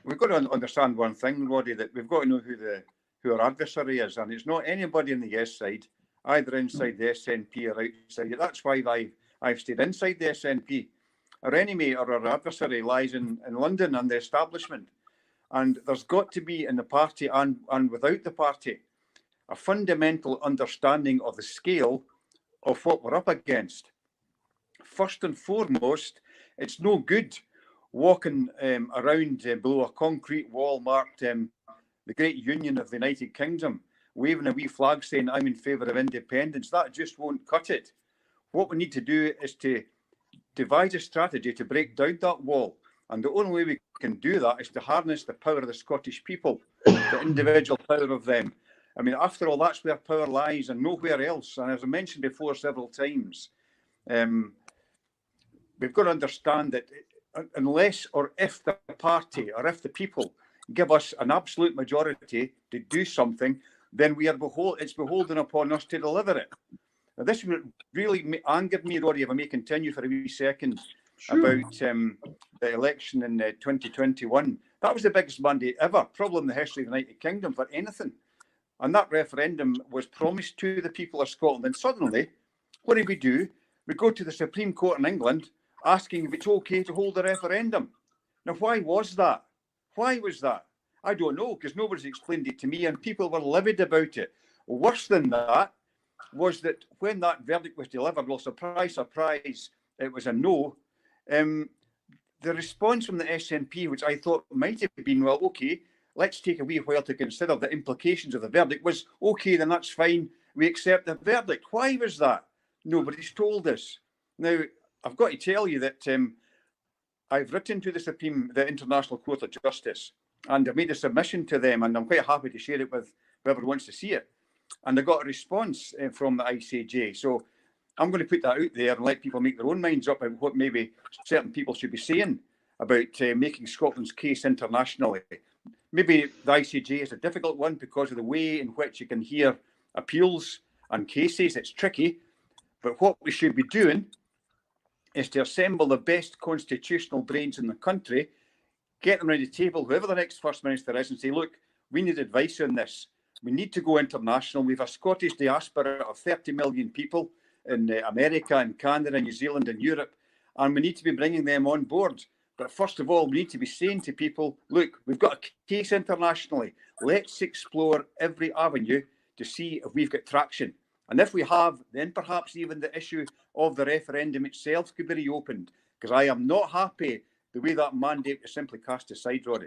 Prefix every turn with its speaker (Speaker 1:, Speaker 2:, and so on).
Speaker 1: we've got to understand one thing, Roddy, that we've got to know who our adversary is, and it's not anybody on the yes side, either inside the SNP or outside it. That's why I've stayed inside the SNP. Our enemy or our adversary lies in London and the establishment. And there's got to be in the party and without the party a fundamental understanding of the scale of what we're up against. First and foremost, it's no good walking around below a concrete wall marked the Great Union of the United Kingdom, waving a wee flag saying, I'm in favour of independence. That just won't cut it. What we need to do is to devise a strategy to break down that wall. And the only way we can do that is to harness the power of the Scottish people, the individual power of them. I mean, after all, that's where power lies and nowhere else. And as I mentioned before several times, we've got to understand that unless or if the party or if the people give us an absolute majority to do something, then it's beholden upon us to deliver it. Now, this really angered me, Roddy, if I may continue for a wee second, about the election in 2021. That was the biggest mandate ever, probably in the history of the United Kingdom for anything. And that referendum was promised to the people of Scotland. And suddenly, what do? We go to the Supreme Court in England asking if it's okay to hold a referendum. Now, why was that? Why was that? I don't know, because nobody's explained it to me, and people were livid about it. Worse than that was that when that verdict was delivered, well, surprise, surprise, it was a no. The response from the SNP, which I thought might have been, well, okay, let's take a wee while to consider the implications of the verdict, was, okay, then that's fine, we accept the verdict. Why was that? Nobody's told us. Now, I've got to tell you that I've written to the International Court of Justice, and I've made a submission to them, and I'm quite happy to share it with whoever wants to see it. And I got a response from the ICJ. So I'm going to put that out there and let people make their own minds up about what maybe certain people should be saying about making Scotland's case internationally. Maybe the ICJ is a difficult one because of the way in which you can hear appeals and cases. It's tricky. But what we should be doing is to assemble the best constitutional brains in the country, get them around the table, whoever the next First Minister is, and say, look, we need advice on this. We need to go international. We have a Scottish diaspora of 30 million people in America and Canada, New Zealand and Europe, and we need to be bringing them on board. But first of all, we need to be saying to people, look, we've got a case internationally. Let's explore every avenue to see if we've got traction. And if we have, then perhaps even the issue of the referendum itself could be reopened, because I am not happy the way that mandate was simply cast aside, Roddy.